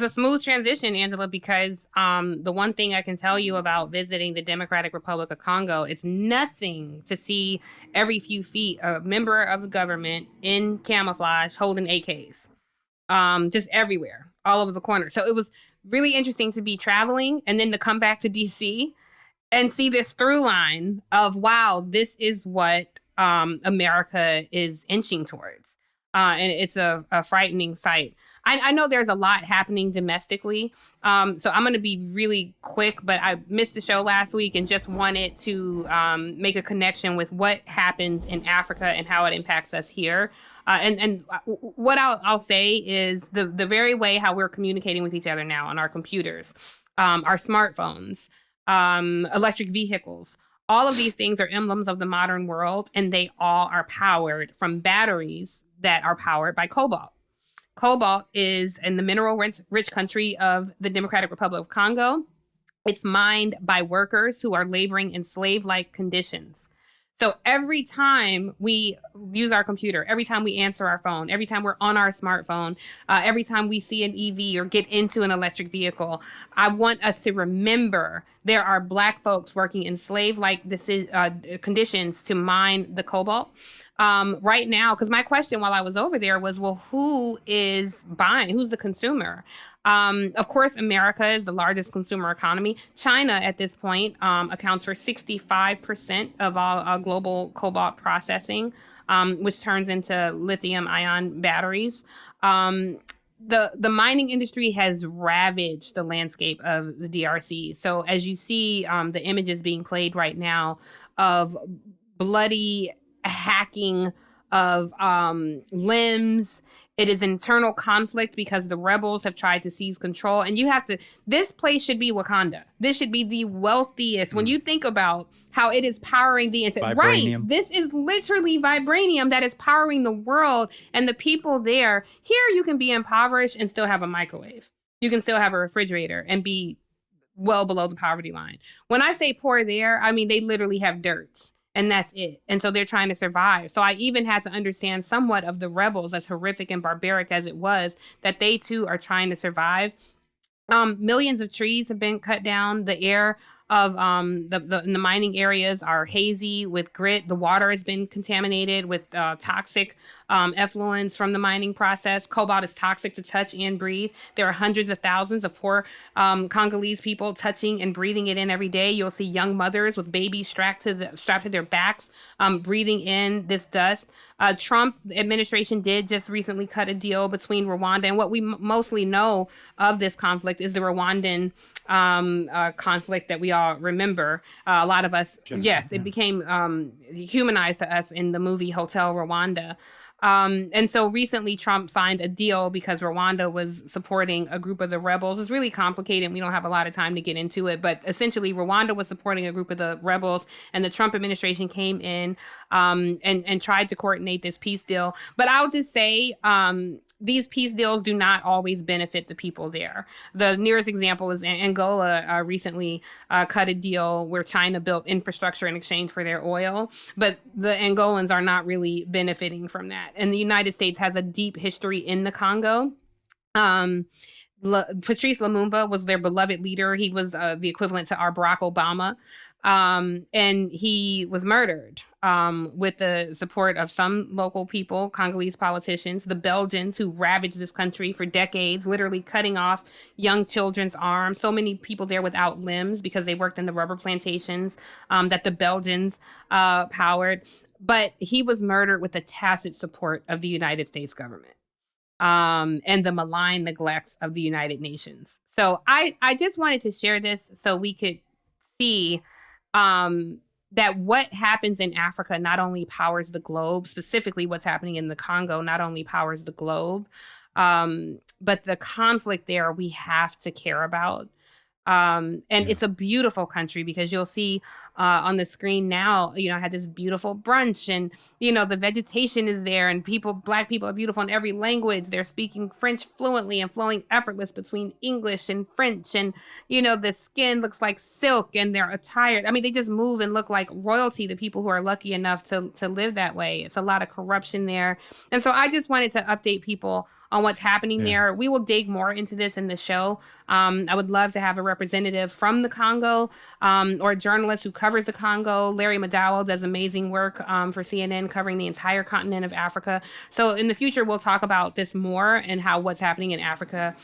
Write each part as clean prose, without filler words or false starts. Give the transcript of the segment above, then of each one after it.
It's a smooth transition, Angela, because the one thing I can tell you about visiting the Democratic Republic of Congo, it's nothing to see every few feet a member of the government in camouflage holding AKs, just everywhere, all over the corner. So it was really interesting to be traveling and then to come back to DC and see this through line of, wow, this is what America is inching towards. And it's a frightening sight. I know there's a lot happening domestically. So I'm going to be really quick, but I missed the show last week and just wanted to make a connection with what happens in Africa and how it impacts us here. And what I'll say is the very way how we're communicating with each other now on our computers, our smartphones, electric vehicles. All of these things are emblems of the modern world, and they all are powered from batteries that are powered by cobalt. Cobalt is in the mineral-rich country of the Democratic Republic of Congo. It's mined by workers who are laboring in slave-like conditions. So every time we use our computer, every time we answer our phone, every time we're on our smartphone, every time we see an EV or get into an electric vehicle, I want us to remember there are Black folks working in slave-like conditions to mine the cobalt. Right now, because my question while I was over there was, well, who is buying? Who's the consumer? Of course, America is the largest consumer economy. China, at this point, accounts for 65% of all global cobalt processing, which turns into lithium-ion batteries. The mining industry has ravaged the landscape of the DRC. So as you see the images being played right now of bloody hacking of limbs. It is internal conflict because the rebels have tried to seize control. And this place should be Wakanda. This should be the wealthiest. When you think about how it is powering vibranium. Right, this is literally vibranium that is powering the world and the people there. Here you can be impoverished and still have a microwave. You can still have a refrigerator and be well below the poverty line. When I say poor there, I mean they literally have dirt. And that's it. And so they're trying to survive. So I even had to understand somewhat of the rebels, as horrific and barbaric as it was, that they too are trying to survive. Millions of trees have been cut down. The air of the mining areas are hazy with grit. The water has been contaminated with toxic effluents from the mining process. Cobalt is toxic to touch and breathe. There are hundreds of thousands of poor Congolese people touching and breathing it in every day. You'll see young mothers with babies strapped to their backs, breathing in this dust. Trump administration did just recently cut a deal between Rwanda, and what we mostly know of this conflict is the Rwandan conflict that we all remember. A lot of us, genocide, yes, it became humanized to us in the movie Hotel Rwanda. And so recently Trump signed a deal because Rwanda was supporting a group of the rebels. It's really complicated. We don't have a lot of time to get into it, but essentially Rwanda was supporting a group of the rebels, and the Trump administration came in and tried to coordinate this peace deal. But I'll just say, these peace deals do not always benefit the people there. The nearest example is Angola recently cut a deal where China built infrastructure in exchange for their oil, but the Angolans are not really benefiting from that. And the United States has a deep history in the Congo. Patrice Lumumba was their beloved leader. He was the equivalent to our Barack Obama. And he was murdered with the support of some local people, Congolese politicians, the Belgians who ravaged this country for decades, literally cutting off young children's arms. So many people there without limbs because they worked in the rubber plantations that the Belgians powered. But he was murdered with the tacit support of the United States government and the malign neglects of the United Nations. So I just wanted to share this so we could see that what happens in Africa not only powers the globe, specifically what's happening in the Congo not only powers the globe, but the conflict there we have to care about. It's a beautiful country because you'll see on the screen now, I had this beautiful brunch and, the vegetation is there and Black people are beautiful in every language. They're speaking French fluently and flowing effortless between English and French. And, the skin looks like silk and they're attired. I mean, they just move and look like royalty, the people who are lucky enough to live that way. It's a lot of corruption there. And so I just wanted to update people on what's happening there. We will dig more into this in the show. I would love to have a representative from the Congo or a journalist who covers the Congo. Larry McDowell does amazing work for CNN covering the entire continent of Africa. So in the future, we'll talk about this more and how what's happening in Africa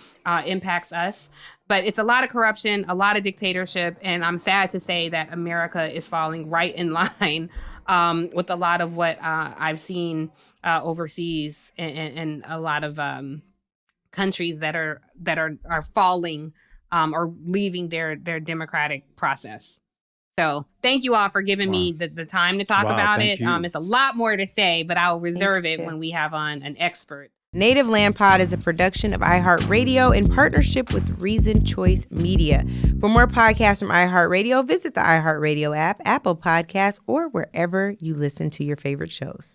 impacts us. But it's a lot of corruption, a lot of dictatorship, and I'm sad to say that America is falling right in line with a lot of what I've seen overseas and a lot of countries that are falling or leaving their democratic process. So thank you all for giving me the time to talk about it. It's a lot more to say, but I'll reserve it when we have on an expert. Native Land Pod is a production of iHeartRadio in partnership with Reason Choice Media. For more podcasts from iHeartRadio, visit the iHeartRadio app, Apple Podcasts, or wherever you listen to your favorite shows.